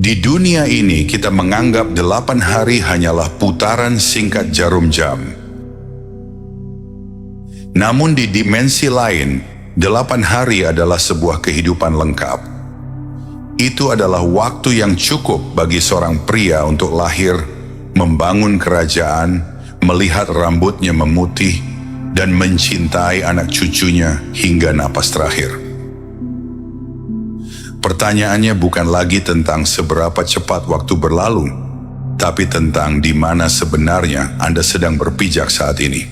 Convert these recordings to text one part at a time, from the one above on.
Di dunia ini kita menganggap 8 hari hanyalah putaran singkat jarum jam. Namun di dimensi lain, 8 hari adalah sebuah kehidupan lengkap. Itu adalah waktu yang cukup bagi seorang pria untuk lahir, membangun kerajaan, melihat rambutnya memutih, dan mencintai anak cucunya hingga napas terakhir. Pertanyaannya bukan lagi tentang seberapa cepat waktu berlalu, tapi tentang di mana sebenarnya Anda sedang berpijak saat ini.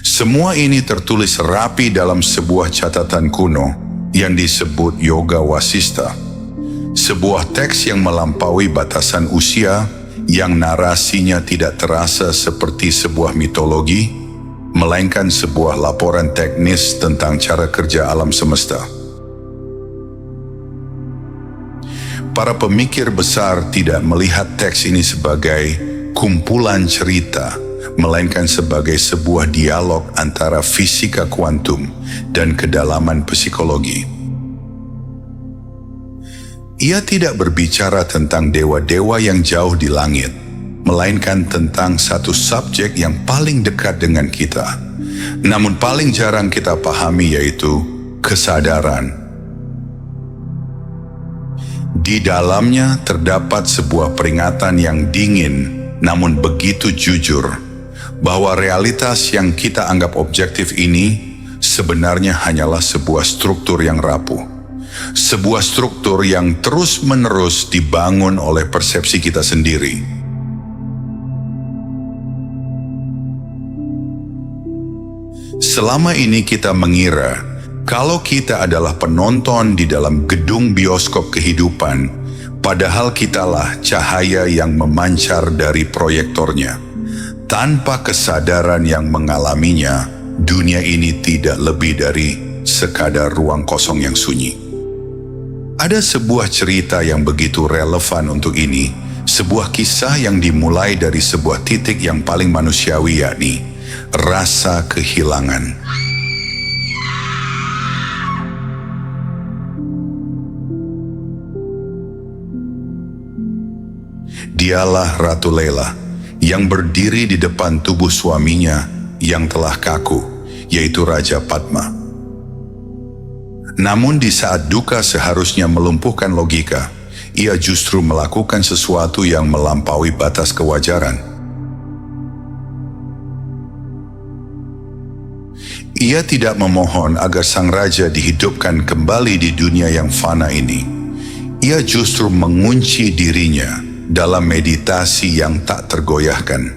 Semua ini tertulis rapi dalam sebuah catatan kuno yang disebut Yoga Wasista, sebuah teks yang melampaui batasan usia, yang narasinya tidak terasa seperti sebuah mitologi, melainkan sebuah laporan teknis tentang cara kerja alam semesta. Para pemikir besar tidak melihat teks ini sebagai kumpulan cerita, melainkan sebagai sebuah dialog antara fisika kuantum dan kedalaman psikologi. Ia tidak berbicara tentang dewa-dewa yang jauh di langit, melainkan tentang satu subjek yang paling dekat dengan kita, namun paling jarang kita pahami, yaitu kesadaran. Di dalamnya terdapat sebuah peringatan yang dingin namun begitu jujur, bahwa realitas yang kita anggap objektif ini sebenarnya hanyalah sebuah struktur yang rapuh. Sebuah struktur yang terus-menerus dibangun oleh persepsi kita sendiri. Selama ini kita mengira kalau kita adalah penonton di dalam gedung bioskop kehidupan, padahal kitalah cahaya yang memancar dari proyektornya. Tanpa kesadaran yang mengalaminya, dunia ini tidak lebih dari sekadar ruang kosong yang sunyi. Ada sebuah cerita yang begitu relevan untuk ini, sebuah kisah yang dimulai dari sebuah titik yang paling manusiawi, yakni rasa kehilangan. Dialah Ratu Lela yang berdiri di depan tubuh suaminya yang telah kaku, yaitu Raja Padma. Namun di saat duka seharusnya melumpuhkan logika, ia justru melakukan sesuatu yang melampaui batas kewajaran. Ia tidak memohon agar sang raja dihidupkan kembali di dunia yang fana ini. Ia justru mengunci dirinya dalam meditasi yang tak tergoyahkan.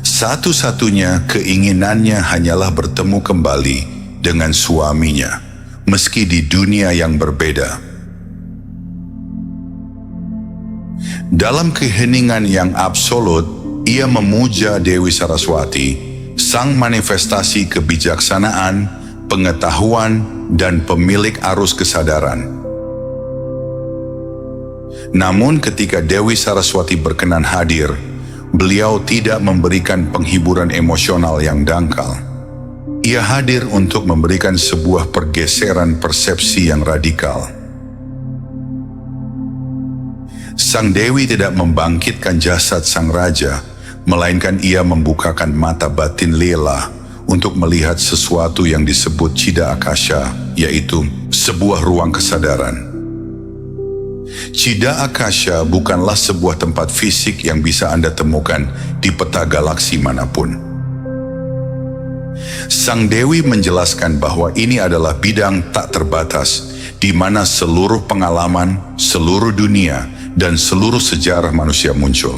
Satu-satunya keinginannya hanyalah bertemu kembali dengan suaminya, meski di dunia yang berbeda. Dalam keheningan yang absolut, ia memuja Dewi Saraswati, sang manifestasi kebijaksanaan, pengetahuan, dan pemilik arus kesadaran. Namun ketika Dewi Saraswati berkenan hadir, beliau tidak memberikan penghiburan emosional yang dangkal. Ia hadir untuk memberikan sebuah pergeseran persepsi yang radikal. Sang Dewi tidak membangkitkan jasad sang raja, melainkan ia membukakan mata batin Lela untuk melihat sesuatu yang disebut Chida Akasha, yaitu sebuah ruang kesadaran. Chida Akasha bukanlah sebuah tempat fisik yang bisa Anda temukan di peta galaksi manapun. Sang Dewi menjelaskan bahwa ini adalah bidang tak terbatas, di mana seluruh pengalaman, seluruh dunia, dan seluruh sejarah manusia muncul.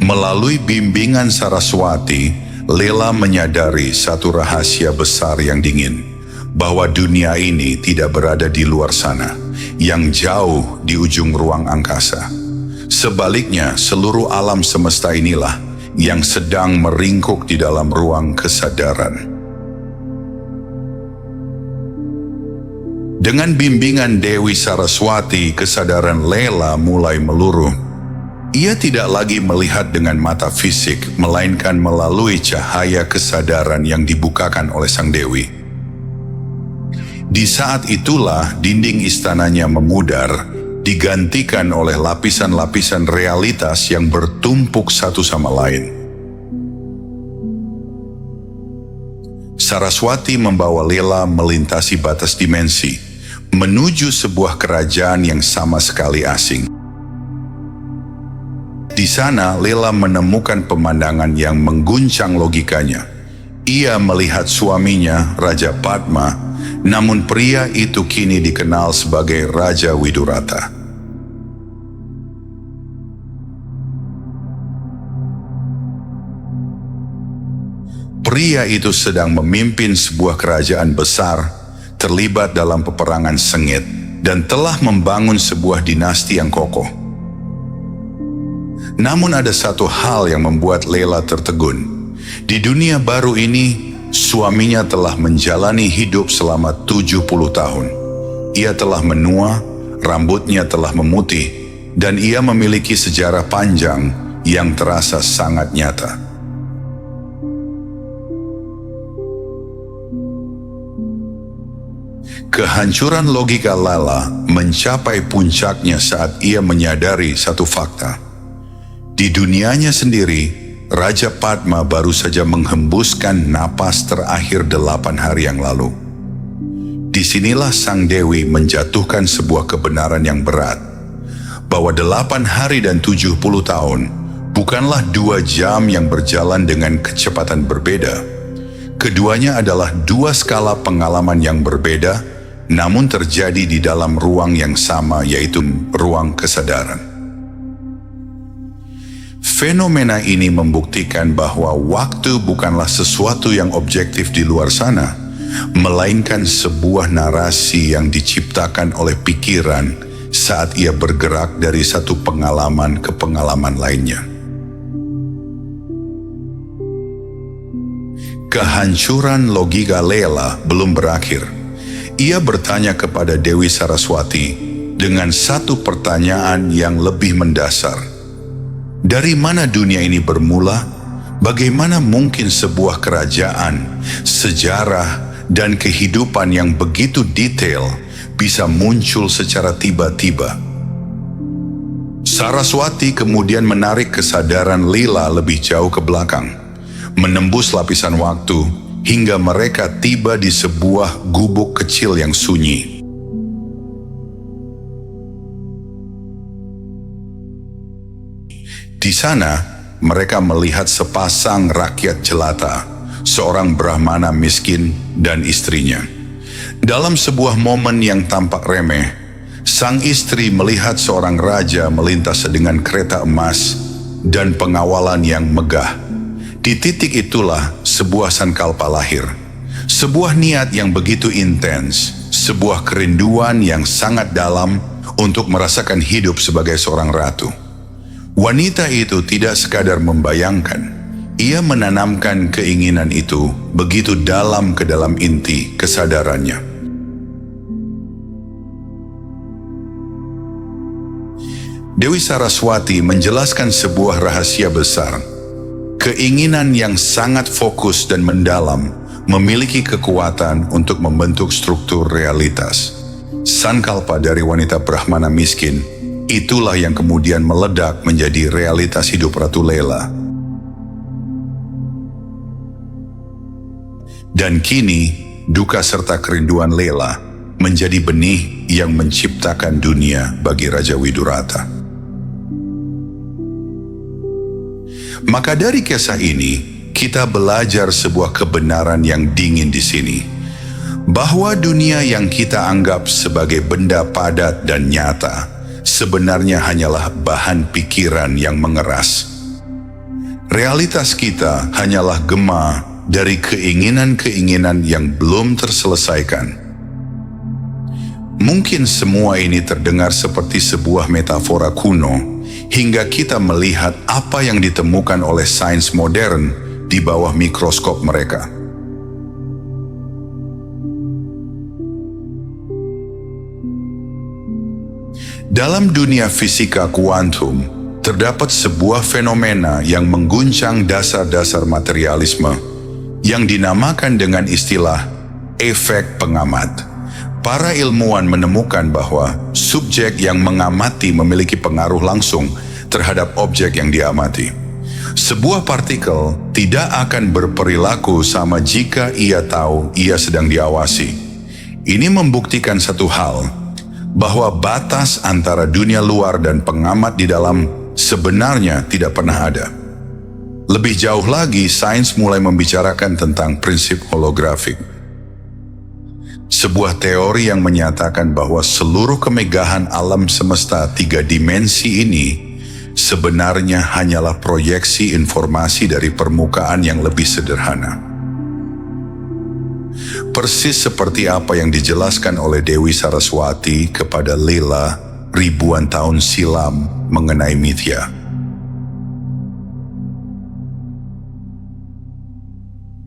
Melalui bimbingan Saraswati, Lela menyadari satu rahasia besar yang dingin, bahwa dunia ini tidak berada di luar sana, yang jauh di ujung ruang angkasa. Sebaliknya, seluruh alam semesta inilah yang sedang meringkuk di dalam ruang kesadaran. Dengan bimbingan Dewi Saraswati, kesadaran Lela mulai meluruh. Ia tidak lagi melihat dengan mata fisik, melainkan melalui cahaya kesadaran yang dibukakan oleh sang dewi. Di saat itulah dinding istananya memudar, digantikan oleh lapisan-lapisan realitas yang bertumpuk satu sama lain. Saraswati membawa Lela melintasi batas dimensi, menuju sebuah kerajaan yang sama sekali asing. Di sana, Lela menemukan pemandangan yang mengguncang logikanya. Ia melihat suaminya, Raja Padma, namun pria itu kini dikenal sebagai Raja Widurata. Pria itu sedang memimpin sebuah kerajaan besar, terlibat dalam peperangan sengit, dan telah membangun sebuah dinasti yang kokoh. Namun ada satu hal yang membuat Lela tertegun. Di dunia baru ini, suaminya telah menjalani hidup selama 70 tahun. Ia telah menua, rambutnya telah memutih, dan ia memiliki sejarah panjang yang terasa sangat nyata. Kehancuran logika Lela mencapai puncaknya saat ia menyadari satu fakta. Di dunianya sendiri, Raja Padma baru saja menghembuskan napas terakhir 8 hari yang lalu. Disinilah sang dewi menjatuhkan sebuah kebenaran yang berat, bahwa 8 hari dan 70 tahun bukanlah 2 jam yang berjalan dengan kecepatan berbeda. Keduanya adalah 2 skala pengalaman yang berbeda, namun terjadi di dalam ruang yang sama, yaitu ruang kesadaran. Fenomena ini membuktikan bahwa waktu bukanlah sesuatu yang objektif di luar sana, melainkan sebuah narasi yang diciptakan oleh pikiran saat ia bergerak dari satu pengalaman ke pengalaman lainnya. Kehancuran logika Lela belum berakhir. Ia bertanya kepada Dewi Saraswati dengan satu pertanyaan yang lebih mendasar. Dari mana dunia ini bermula? Bagaimana mungkin sebuah kerajaan, sejarah, dan kehidupan yang begitu detail bisa muncul secara tiba-tiba? Saraswati kemudian menarik kesadaran Lela lebih jauh ke belakang, menembus lapisan waktu, hingga mereka tiba di sebuah gubuk kecil yang sunyi. Di sana, mereka melihat sepasang rakyat jelata, seorang Brahmana miskin dan istrinya. Dalam sebuah momen yang tampak remeh, sang istri melihat seorang raja melintas dengan kereta emas dan pengawalan yang megah. Di titik itulah sebuah sankalpa lahir, sebuah niat yang begitu intens, sebuah kerinduan yang sangat dalam untuk merasakan hidup sebagai seorang ratu. Wanita itu tidak sekadar membayangkan, ia menanamkan keinginan itu begitu dalam ke dalam inti kesadarannya. Dewi Saraswati menjelaskan sebuah rahasia besar. Keinginan yang sangat fokus dan mendalam memiliki kekuatan untuk membentuk struktur realitas. Sankalpa dari wanita Brahmana miskin, itulah yang kemudian meledak menjadi realitas hidup Ratu Lela. Dan kini, duka serta kerinduan Lela menjadi benih yang menciptakan dunia bagi Raja Widurata. Maka dari kisah ini, kita belajar sebuah kebenaran yang dingin di sini, bahwa dunia yang kita anggap sebagai benda padat dan nyata, sebenarnya hanyalah bahan pikiran yang mengeras. Realitas kita hanyalah gema dari keinginan-keinginan yang belum terselesaikan. Mungkin semua ini terdengar seperti sebuah metafora kuno, hingga kita melihat apa yang ditemukan oleh sains modern di bawah mikroskop mereka. Dalam dunia fisika kuantum, terdapat sebuah fenomena yang mengguncang dasar-dasar materialisme yang dinamakan dengan istilah efek pengamat. Para ilmuwan menemukan bahwa subjek yang mengamati memiliki pengaruh langsung terhadap objek yang diamati. Sebuah partikel tidak akan berperilaku sama jika ia tahu ia sedang diawasi. Ini membuktikan satu hal, bahwa batas antara dunia luar dan pengamat di dalam sebenarnya tidak pernah ada. Lebih jauh lagi, sains mulai membicarakan tentang prinsip holografik. Sebuah teori yang menyatakan bahwa seluruh kemegahan alam semesta 3 dimensi ini sebenarnya hanyalah proyeksi informasi dari permukaan yang lebih sederhana. Persis seperti apa yang dijelaskan oleh Dewi Saraswati kepada Lela ribuan tahun silam mengenai mithya.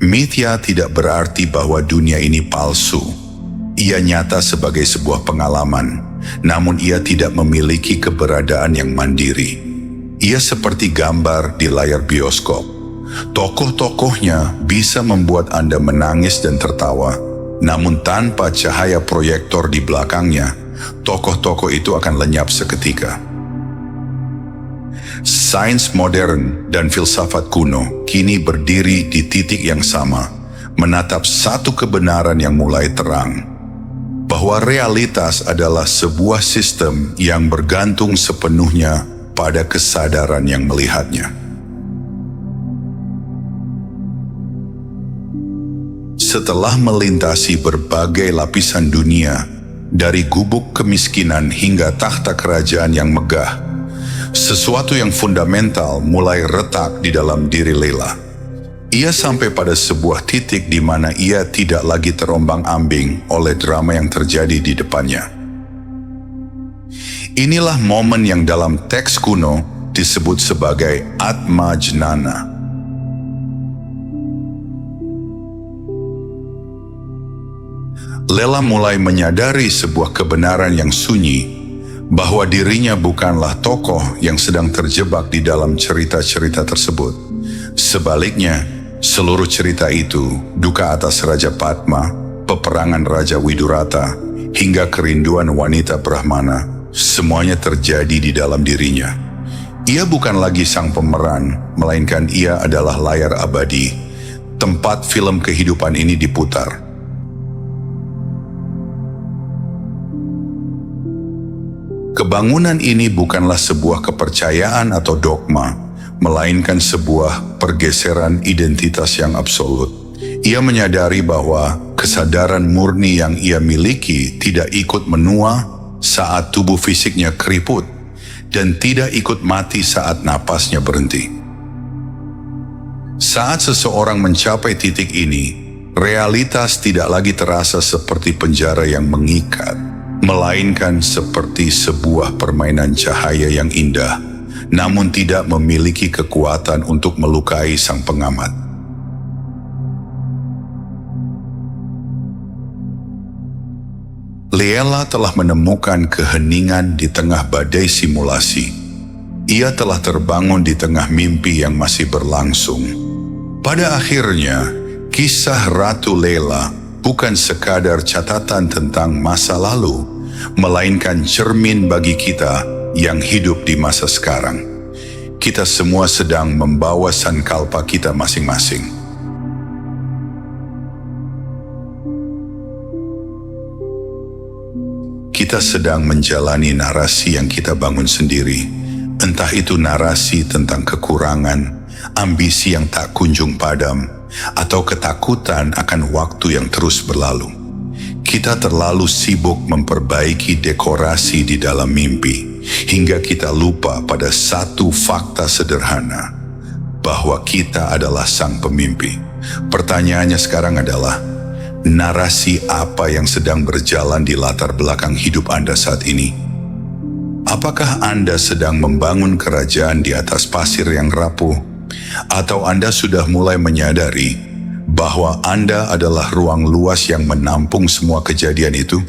Mithya tidak berarti bahwa dunia ini palsu. Ia nyata sebagai sebuah pengalaman, namun ia tidak memiliki keberadaan yang mandiri. Ia seperti gambar di layar bioskop. Tokoh-tokohnya bisa membuat Anda menangis dan tertawa, namun tanpa cahaya proyektor di belakangnya, tokoh-tokoh itu akan lenyap seketika. Sains modern dan filsafat kuno kini berdiri di titik yang sama, menatap satu kebenaran yang mulai terang, bahwa realitas adalah sebuah sistem yang bergantung sepenuhnya pada kesadaran yang melihatnya. Setelah melintasi berbagai lapisan dunia, dari gubuk kemiskinan hingga tahta kerajaan yang megah, sesuatu yang fundamental mulai retak di dalam diri Lela. Ia sampai pada sebuah titik di mana ia tidak lagi terombang-ambing oleh drama yang terjadi di depannya. Inilah momen yang dalam teks kuno disebut sebagai Atma Jnana. Lela mulai menyadari sebuah kebenaran yang sunyi, bahwa dirinya bukanlah tokoh yang sedang terjebak di dalam cerita-cerita tersebut. Sebaliknya, seluruh cerita itu, duka atas Raja Padma, peperangan Raja Widurata, hingga kerinduan wanita Brahmana, semuanya terjadi di dalam dirinya. Ia bukan lagi sang pemeran, melainkan ia adalah layar abadi, tempat film kehidupan ini diputar. Kebangunan ini bukanlah sebuah kepercayaan atau dogma, melainkan sebuah pergeseran identitas yang absolut. Ia menyadari bahwa kesadaran murni yang ia miliki tidak ikut menua saat tubuh fisiknya keriput dan tidak ikut mati saat napasnya berhenti. Saat seseorang mencapai titik ini, realitas tidak lagi terasa seperti penjara yang mengikat, melainkan seperti sebuah permainan cahaya yang indah, namun tidak memiliki kekuatan untuk melukai sang pengamat. Lela telah menemukan keheningan di tengah badai simulasi. Ia telah terbangun di tengah mimpi yang masih berlangsung. Pada akhirnya, kisah Ratu Lela bukan sekadar catatan tentang masa lalu, melainkan cermin bagi kita yang hidup di masa sekarang. Kita semua sedang membawa sankalpa kita masing-masing. Kita sedang menjalani narasi yang kita bangun sendiri, entah itu narasi tentang kekurangan, ambisi yang tak kunjung padam, atau ketakutan akan waktu yang terus berlalu. Kita terlalu sibuk memperbaiki dekorasi di dalam mimpi, hingga kita lupa pada satu fakta sederhana, bahwa kita adalah sang pemimpi. Pertanyaannya sekarang adalah, narasi apa yang sedang berjalan di latar belakang hidup Anda saat ini? Apakah Anda sedang membangun kerajaan di atas pasir yang rapuh? Atau Anda sudah mulai menyadari bahwa Anda adalah ruang luas yang menampung semua kejadian itu?